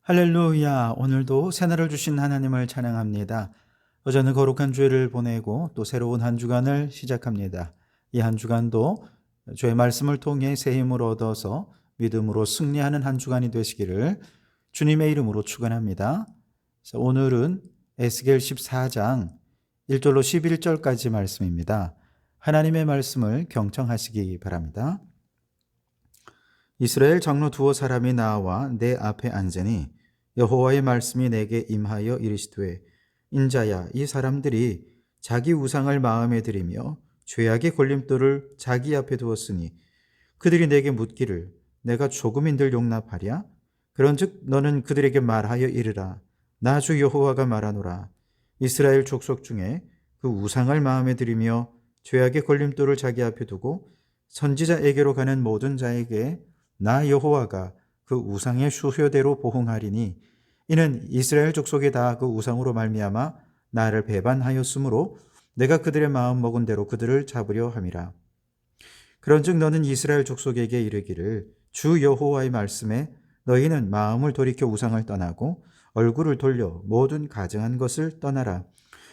할렐루야. 오늘도 새날을 주신 하나님을 찬양합니다. 어제는 거룩한 주일을 보내고 또 새로운 한 주간을 시작합니다. 이 한 주간도 주의 말씀을 통해 새 힘을 얻어서 믿음으로 승리하는 한 주간이 되시기를 주님의 이름으로 축원합니다. 오늘은 에스겔 14장 1절로 11절까지 말씀입니다. 하나님의 말씀을 경청하시기 바랍니다. 이스라엘 장로 두어 사람이 나와 내 앞에 앉으니 여호와의 말씀이 내게 임하여 이르시되, 인자야, 이 사람들이 자기 우상을 마음에 들이며 죄악의 걸림돌을 자기 앞에 두었으니 그들이 내게 묻기를 내가 조금인들 용납하랴? 그런즉 너는 그들에게 말하여 이르라. 나 주 여호와가 말하노라. 이스라엘 족속 중에 그 우상을 마음에 들이며 죄악의 걸림돌을 자기 앞에 두고 선지자에게로 가는 모든 자에게 나 여호와가 그 우상의 수효대로 보응하리니 이는 이스라엘 족속이 다 그 우상으로 말미암아 나를 배반하였으므로 내가 그들의 마음 먹은 대로 그들을 잡으려 함이라. 그런즉 너는 이스라엘 족속에게 이르기를 주 여호와의 말씀에 너희는 마음을 돌이켜 우상을 떠나고 얼굴을 돌려 모든 가증한 것을 떠나라.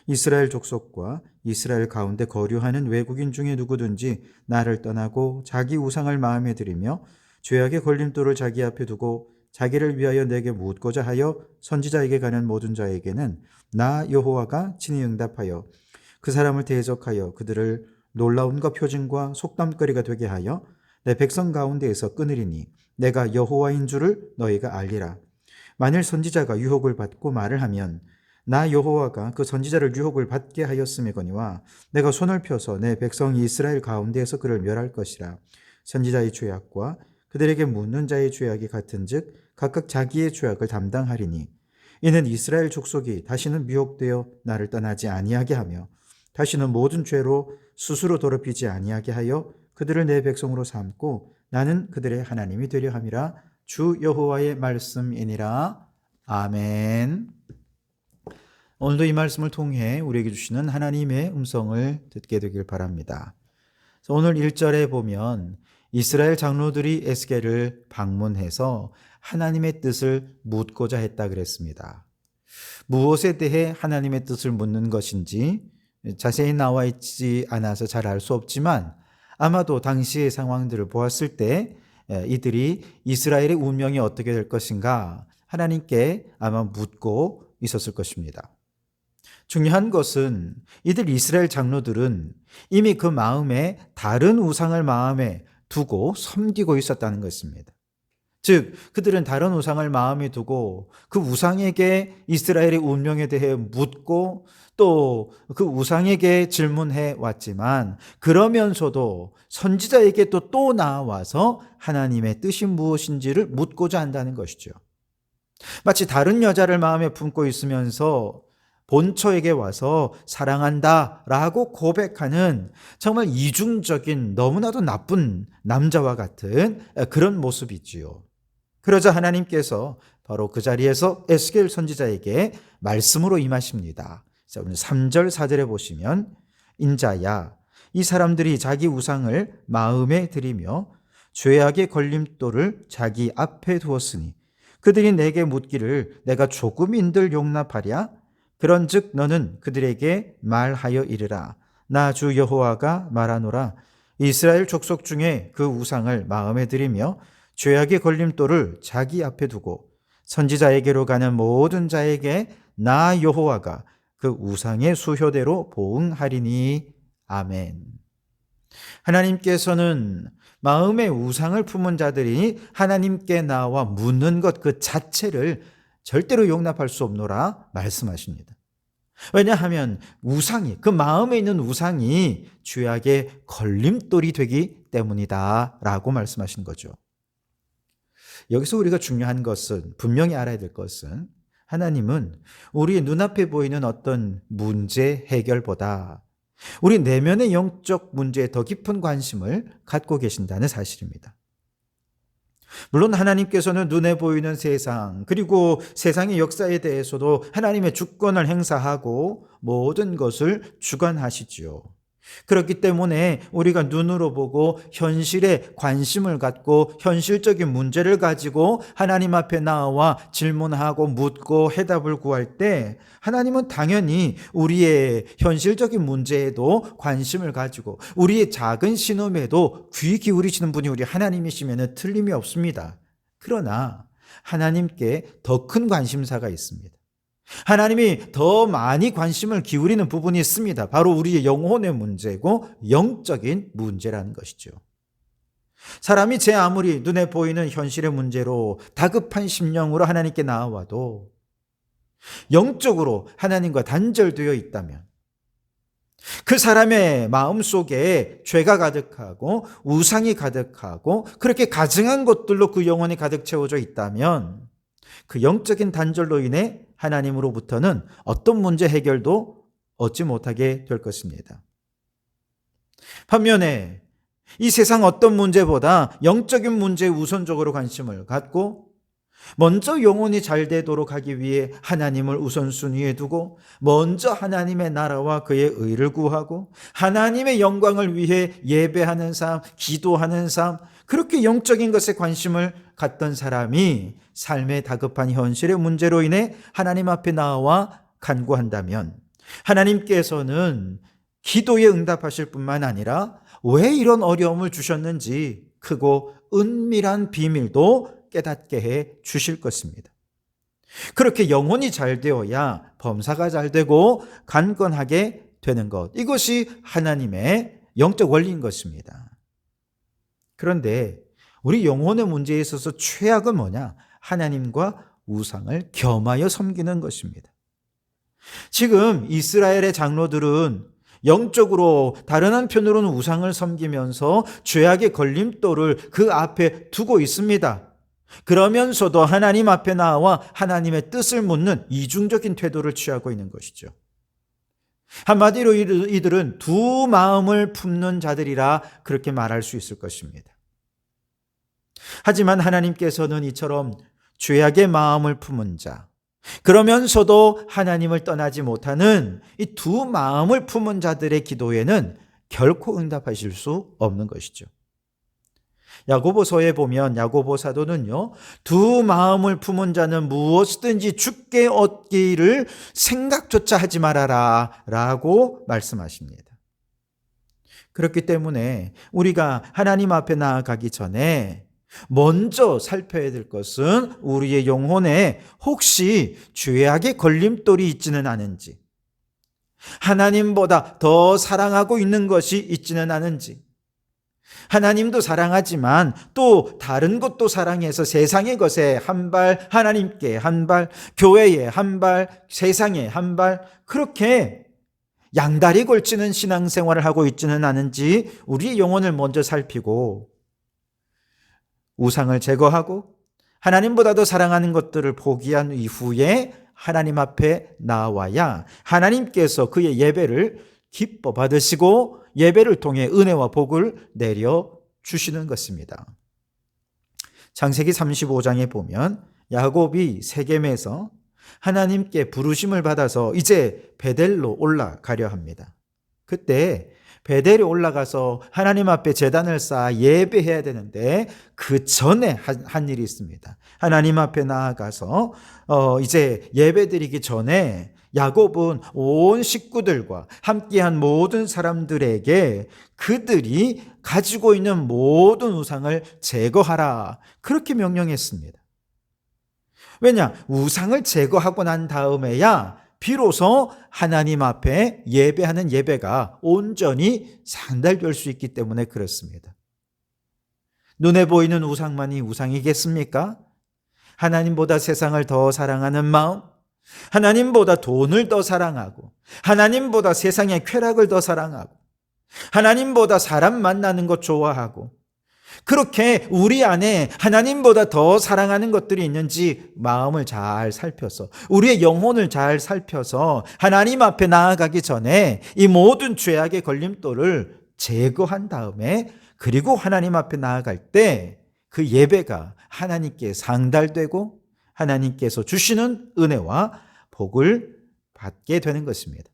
이스라엘 족속과 이스라엘 가운데 거류하는 외국인 중에 누구든지 나를 떠나고 자기 우상을 마음에 들이며 죄악의 걸림돌을 자기 앞에 두고 자기를 위하여 내게 묻고자 하여 선지자에게 가는 모든 자에게는 나 여호와가 친히 응답하여 그 사람을 대적하여 그들을 놀라움과 표징과 속담거리가 되게 하여 내 백성 가운데에서 끊으리니 내가 여호와인 줄을 너희가 알리라. 만일 선지자가 유혹을 받고 말을 하면 나 여호와가 그 선지자를 유혹을 받게 하였음이거니와 내가 손을 펴서 내 백성 이스라엘 가운데에서 그를 멸할 것이라. 선지자의 죄악과 그들에게 묻는 자의 죄악이 같은즉 각각 자기의 죄악을 담당하리니 이는 이스라엘 족속이 다시는 미혹되어 나를 떠나지 아니하게 하며 다시는 모든 죄로 스스로 더럽히지 아니하게 하여 그들을 내 백성으로 삼고 나는 그들의 하나님이 되려 함이라. 주 여호와의 말씀이니라. 아멘. 오늘도 이 말씀을 통해 우리에게 주시는 하나님의 음성을 듣게 되길 바랍니다. 오늘 1절에 보면 이스라엘 장로들이 에스겔을 방문해서 하나님의 뜻을 묻고자 했다 그랬습니다. 무엇에 대해 하나님의 뜻을 묻는 것인지 자세히 나와 있지 않아서 잘 알 수 없지만 아마도 당시의 상황들을 보았을 때 이들이 이스라엘의 운명이 어떻게 될 것인가 하나님께 아마 묻고 있었을 것입니다. 중요한 것은 이들 이스라엘 장로들은 이미 그 마음에 다른 우상을 마음에 두고 섬기고 있었다는 것입니다. 즉 그들은 다른 우상을 마음에 두고 그 우상에게 이스라엘의 운명에 대해 묻고 또 그 우상에게 질문해 왔지만 그러면서도 선지자에게 또 나와서 하나님의 뜻이 무엇인지를 묻고자 한다는 것이죠. 마치 다른 여자를 마음에 품고 있으면서 본처에게 와서 사랑한다 라고 고백하는 정말 이중적인 너무나도 나쁜 남자와 같은 그런 모습이지요. 그러자 하나님께서 바로 그 자리에서 에스겔 선지자에게 말씀으로 임하십니다. 자, 오늘 3절 4절에 보시면 인자야, 이 사람들이 자기 우상을 마음에 들이며 죄악의 걸림돌을 자기 앞에 두었으니 그들이 내게 묻기를 내가 조금인들 용납하랴? 그런즉 너는 그들에게 말하여 이르라. 나 주 여호와가 말하노라. 이스라엘 족속 중에 그 우상을 마음에 들이며 죄악의 걸림돌을 자기 앞에 두고 선지자에게로 가는 모든 자에게 나 여호와가 그 우상의 수효대로 보응하리니. 아멘. 하나님께서는 마음에 우상을 품은 자들이 하나님께 나와 묻는 것 그 자체를 절대로 용납할 수 없노라 말씀하십니다. 왜냐하면 우상이, 그 마음에 있는 우상이 죄악의 걸림돌이 되기 때문이다 라고 말씀하신 거죠. 여기서 우리가 중요한 것은, 분명히 알아야 될 것은 하나님은 우리 눈앞에 보이는 어떤 문제 해결보다 우리 내면의 영적 문제에 더 깊은 관심을 갖고 계신다는 사실입니다. 물론 하나님께서는 눈에 보이는 세상 그리고 세상의 역사에 대해서도 하나님의 주권을 행사하고 모든 것을 주관하시지요. 그렇기 때문에 우리가 눈으로 보고 현실에 관심을 갖고 현실적인 문제를 가지고 하나님 앞에 나와 질문하고 묻고 해답을 구할 때 하나님은 당연히 우리의 현실적인 문제에도 관심을 가지고 우리의 작은 신음에도 귀 기울이시는 분이 우리 하나님이시면 틀림이 없습니다. 그러나 하나님께 더 큰 관심사가 있습니다. 하나님이 더 많이 관심을 기울이는 부분이 있습니다. 바로 우리의 영혼의 문제고 영적인 문제라는 것이죠. 사람이 제 아무리 눈에 보이는 현실의 문제로 다급한 심령으로 하나님께 나아와도 영적으로 하나님과 단절되어 있다면 그 사람의 마음속에 죄가 가득하고 우상이 가득하고 그렇게 가증한 것들로 그 영혼이 가득 채워져 있다면 그 영적인 단절로 인해 하나님으로부터는 어떤 문제 해결도 얻지 못하게 될 것입니다. 반면에 이 세상 어떤 문제보다 영적인 문제에 우선적으로 관심을 갖고 먼저 영혼이 잘 되도록 하기 위해 하나님을 우선순위에 두고 먼저 하나님의 나라와 그의 의를 구하고 하나님의 영광을 위해 예배하는 삶, 기도하는 삶, 그렇게 영적인 것에 관심을 갖던 사람이 삶의 다급한 현실의 문제로 인해 하나님 앞에 나와 간구한다면 하나님께서는 기도에 응답하실 뿐만 아니라 왜 이런 어려움을 주셨는지 크고 은밀한 비밀도 깨닫게 해 주실 것입니다. 그렇게 영혼이 잘 되어야 범사가 잘 되고 강건하게 되는 것, 이것이 하나님의 영적 원리인 것입니다. 그런데 우리 영혼의 문제에 있어서 최악은 뭐냐? 하나님과 우상을 겸하여 섬기는 것입니다. 지금 이스라엘의 장로들은 영적으로 다른 한편으로는 우상을 섬기면서 죄악의 걸림돌을 그 앞에 두고 있습니다. 그러면서도 하나님 앞에 나와 하나님의 뜻을 묻는 이중적인 태도를 취하고 있는 것이죠. 한마디로 이들은 두 마음을 품는 자들이라 그렇게 말할 수 있을 것입니다. 하지만 하나님께서는 이처럼 죄악의 마음을 품은 자, 그러면서도 하나님을 떠나지 못하는 이 두 마음을 품은 자들의 기도에는 결코 응답하실 수 없는 것이죠. 야고보서에 보면 야고보 사도는요, 두 마음을 품은 자는 무엇이든지 주께 얻기를 생각조차 하지 말아라 라고 말씀하십니다. 그렇기 때문에 우리가 하나님 앞에 나아가기 전에 먼저 살펴야 될 것은 우리의 영혼에 혹시 죄악의 걸림돌이 있지는 않은지, 하나님보다 더 사랑하고 있는 것이 있지는 않은지, 하나님도 사랑하지만 또 다른 것도 사랑해서 세상의 것에 한 발, 하나님께 한 발, 교회에 한 발, 세상에 한 발, 그렇게 양다리 걸치는 신앙생활을 하고 있지는 않은지 우리의 영혼을 먼저 살피고 우상을 제거하고 하나님보다도 사랑하는 것들을 포기한 이후에 하나님 앞에 나와야 하나님께서 그의 예배를 기뻐 받으시고 예배를 통해 은혜와 복을 내려 주시는 것입니다. 창세기 35장에 보면 야곱이 세겜에서 하나님께 부르심을 받아서 이제 베델로 올라가려 합니다. 그때 베델에 올라가서 하나님 앞에 제단을 쌓아 예배해야 되는데 그 전에 한 일이 있습니다. 하나님 앞에 나아가서 이제 예배드리기 전에 야곱은 온 식구들과 함께한 모든 사람들에게 그들이 가지고 있는 모든 우상을 제거하라, 그렇게 명령했습니다. 왜냐? 우상을 제거하고 난 다음에야 비로소 하나님 앞에 예배하는 예배가 온전히 상달될 수 있기 때문에 그렇습니다. 눈에 보이는 우상만이 우상이겠습니까? 하나님보다 세상을 더 사랑하는 마음, 하나님보다 돈을 더 사랑하고 하나님보다 세상의 쾌락을 더 사랑하고 하나님보다 사람 만나는 것 좋아하고 그렇게 우리 안에 하나님보다 더 사랑하는 것들이 있는지 마음을 잘 살펴서 우리의 영혼을 잘 살펴서 하나님 앞에 나아가기 전에 이 모든 죄악의 걸림돌을 제거한 다음에 그리고 하나님 앞에 나아갈 때 그 예배가 하나님께 상달되고 하나님께서 주시는 은혜와 복을 받게 되는 것입니다.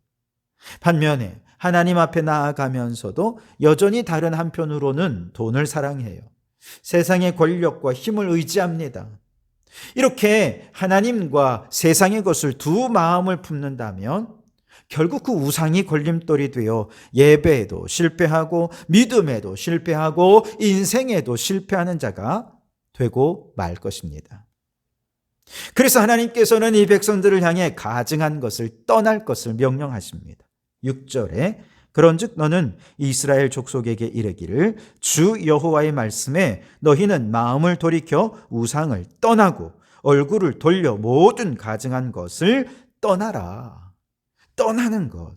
반면에 하나님 앞에 나아가면서도 여전히 다른 한편으로는 돈을 사랑해요. 세상의 권력과 힘을 의지합니다. 이렇게 하나님과 세상의 것을 두 마음을 품는다면 결국 그 우상이 걸림돌이 되어 예배에도 실패하고 믿음에도 실패하고 인생에도 실패하는 자가 되고 말 것입니다. 그래서 하나님께서는 이 백성들을 향해 가증한 것을 떠날 것을 명령하십니다. 6절에 그런즉 너는 이스라엘 족속에게 이르기를 주 여호와의 말씀에 너희는 마음을 돌이켜 우상을 떠나고 얼굴을 돌려 모든 가증한 것을 떠나라. 떠나는 것.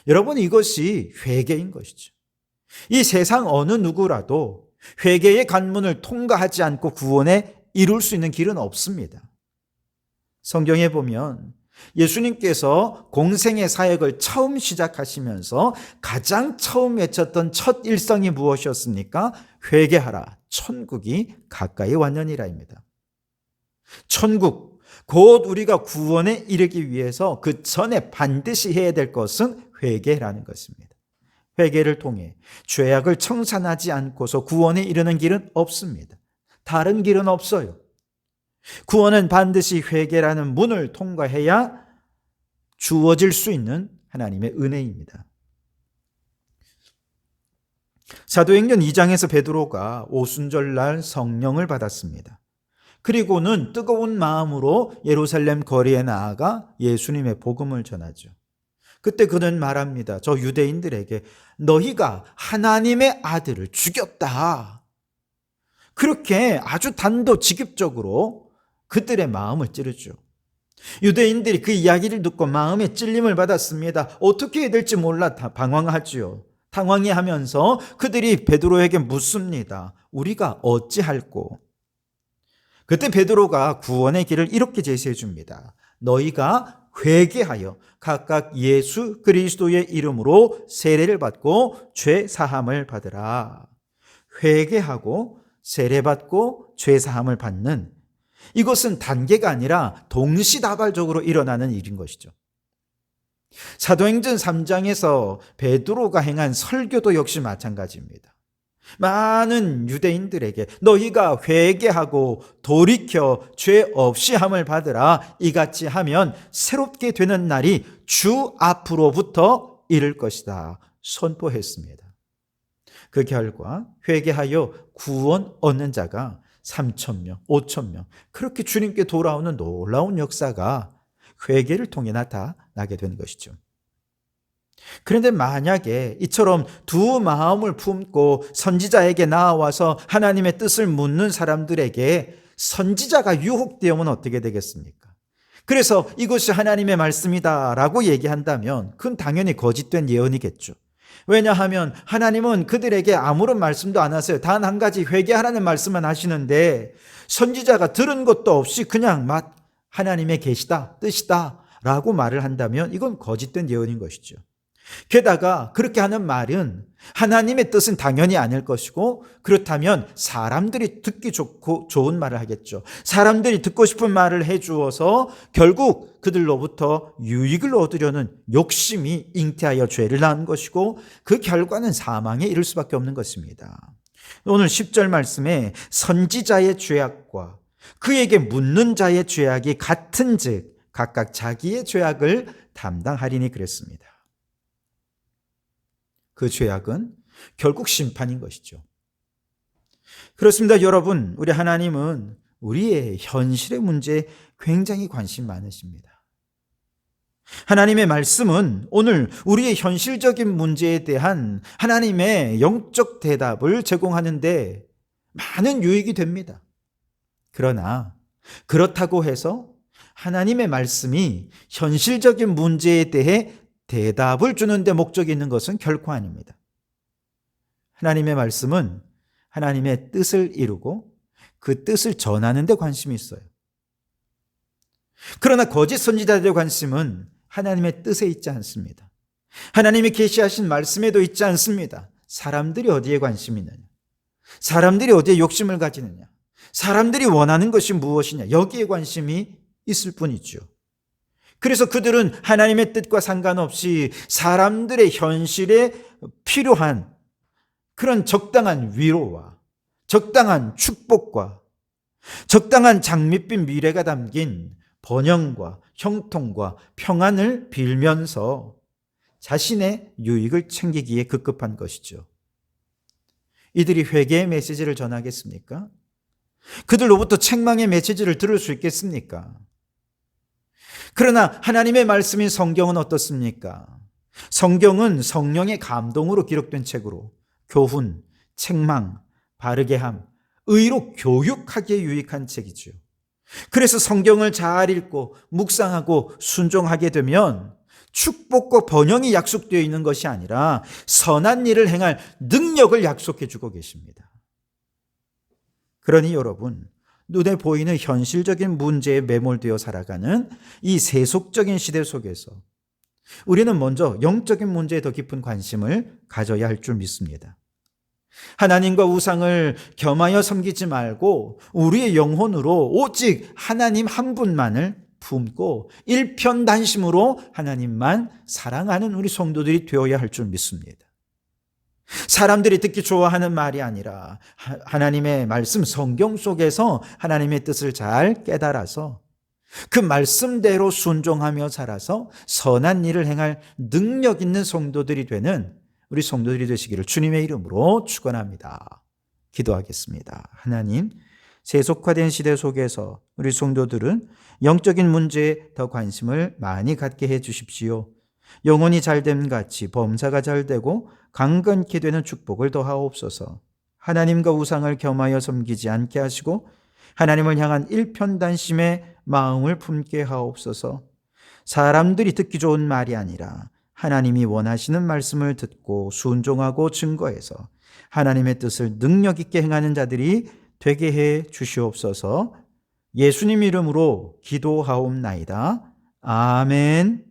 여러분, 이것이 회개인 것이죠. 이 세상 어느 누구라도 회개의 관문을 통과하지 않고 구원에 이룰 수 있는 길은 없습니다. 성경에 보면 예수님께서 공생의 사역을 처음 시작하시면서 가장 처음 외쳤던 첫 일성이 무엇이었습니까? 회개하라. 천국이 가까이 왔느니라입니다. 천국, 곧 우리가 구원에 이르기 위해서 그 전에 반드시 해야 될 것은 회개라는 것입니다. 회개를 통해 죄악을 청산하지 않고서 구원에 이르는 길은 없습니다. 다른 길은 없어요. 구원은 반드시 회개라는 문을 통과해야 주어질 수 있는 하나님의 은혜입니다. 사도행전 2장에서 베드로가 오순절날 성령을 받았습니다. 그리고는 뜨거운 마음으로 예루살렘 거리에 나아가 예수님의 복음을 전하죠. 그때 그는 말합니다. 저 유대인들에게 너희가 하나님의 아들을 죽였다. 그렇게 아주 단도직입적으로 그들의 마음을 찌르죠. 유대인들이 그 이야기를 듣고 마음에 찔림을 받았습니다. 어떻게 해야 될지 몰라 방황하지요. 당황해 하면서 그들이 베드로에게 묻습니다. 우리가 어찌할꼬? 그때 베드로가 구원의 길을 이렇게 제시해 줍니다. 너희가 회개하여 각각 예수 그리스도의 이름으로 세례를 받고 죄 사함을 받으라. 회개하고 세례 받고 죄 사함을 받는 이것은 단계가 아니라 동시다발적으로 일어나는 일인 것이죠. 사도행전 3장에서 베드로가 행한 설교도 역시 마찬가지입니다. 많은 유대인들에게 너희가 회개하고 돌이켜 죄 없이 함을 받으라. 이같이 하면 새롭게 되는 날이 주 앞으로부터 이를 것이다. 선포했습니다. 그 결과 회개하여 구원 얻는 자가 3,000명, 5,000명 그렇게 주님께 돌아오는 놀라운 역사가 회개를 통해 나타나게 된 것이죠. 그런데 만약에 이처럼 두 마음을 품고 선지자에게 나와서 하나님의 뜻을 묻는 사람들에게 선지자가 유혹되면 어떻게 되겠습니까? 그래서 이것이 하나님의 말씀이다라고 얘기한다면 그건 당연히 거짓된 예언이겠죠. 왜냐하면 하나님은 그들에게 아무런 말씀도 안 하세요. 단 한 가지 회개하라는 말씀만 하시는데 선지자가 들은 것도 없이 그냥 하나님의 계시다, 뜻이다 라고 말을 한다면 이건 거짓된 예언인 것이죠. 게다가 그렇게 하는 말은 하나님의 뜻은 당연히 아닐 것이고 그렇다면 사람들이 듣기 좋고 좋은 말을 하겠죠. 사람들이 듣고 싶은 말을 해주어서 결국 그들로부터 유익을 얻으려는 욕심이 잉태하여 죄를 낳은 것이고 그 결과는 사망에 이를 수밖에 없는 것입니다. 오늘 10절 말씀에 선지자의 죄악과 그에게 묻는 자의 죄악이 같은즉 각각 자기의 죄악을 담당하리니 그랬습니다. 그 죄악은 결국 심판인 것이죠. 그렇습니다. 여러분, 우리 하나님은 우리의 현실의 문제에 굉장히 관심 많으십니다. 하나님의 말씀은 오늘 우리의 현실적인 문제에 대한 하나님의 영적 대답을 제공하는데 많은 유익이 됩니다. 그러나 그렇다고 해서 하나님의 말씀이 현실적인 문제에 대해 대답을 주는 데 목적이 있는 것은 결코 아닙니다. 하나님의 말씀은 하나님의 뜻을 이루고 그 뜻을 전하는 데 관심이 있어요. 그러나 거짓 선지자들의 관심은 하나님의 뜻에 있지 않습니다. 하나님이 계시하신 말씀에도 있지 않습니다. 사람들이 어디에 관심이 있느냐? 사람들이 어디에 욕심을 가지느냐? 사람들이 원하는 것이 무엇이냐? 여기에 관심이 있을 뿐이죠. 그래서 그들은 하나님의 뜻과 상관없이 사람들의 현실에 필요한 그런 적당한 위로와 적당한 축복과 적당한 장밋빛 미래가 담긴 번영과 형통과 평안을 빌면서 자신의 유익을 챙기기에 급급한 것이죠. 이들이 회개의 메시지를 전하겠습니까? 그들로부터 책망의 메시지를 들을 수 있겠습니까? 그러나 하나님의 말씀인 성경은 어떻습니까? 성경은 성령의 감동으로 기록된 책으로 교훈, 책망, 바르게 함, 의로 교육하기에 유익한 책이죠. 그래서 성경을 잘 읽고 묵상하고 순종하게 되면 축복과 번영이 약속되어 있는 것이 아니라 선한 일을 행할 능력을 약속해 주고 계십니다. 그러니 여러분, 눈에 보이는 현실적인 문제에 매몰되어 살아가는 이 세속적인 시대 속에서 우리는 먼저 영적인 문제에 더 깊은 관심을 가져야 할 줄 믿습니다. 하나님과 우상을 겸하여 섬기지 말고 우리의 영혼으로 오직 하나님 한 분만을 품고 일편단심으로 하나님만 사랑하는 우리 성도들이 되어야 할 줄 믿습니다. 사람들이 듣기 좋아하는 말이 아니라 하나님의 말씀 성경 속에서 하나님의 뜻을 잘 깨달아서 그 말씀대로 순종하며 살아서 선한 일을 행할 능력 있는 성도들이 되는 우리 성도들이 되시기를 주님의 이름으로 축원합니다. 기도하겠습니다. 하나님, 세속화된 시대 속에서 우리 성도들은 영적인 문제에 더 관심을 많이 갖게 해 주십시오. 영혼이 잘됨 같이 범사가 잘되고 강건케 되는 축복을 더하옵소서. 하나님과 우상을 겸하여 섬기지 않게 하시고 하나님을 향한 일편단심의 마음을 품게 하옵소서. 사람들이 듣기 좋은 말이 아니라 하나님이 원하시는 말씀을 듣고 순종하고 증거해서 하나님의 뜻을 능력 있게 행하는 자들이 되게 해 주시옵소서. 예수님 이름으로 기도하옵나이다. 아멘.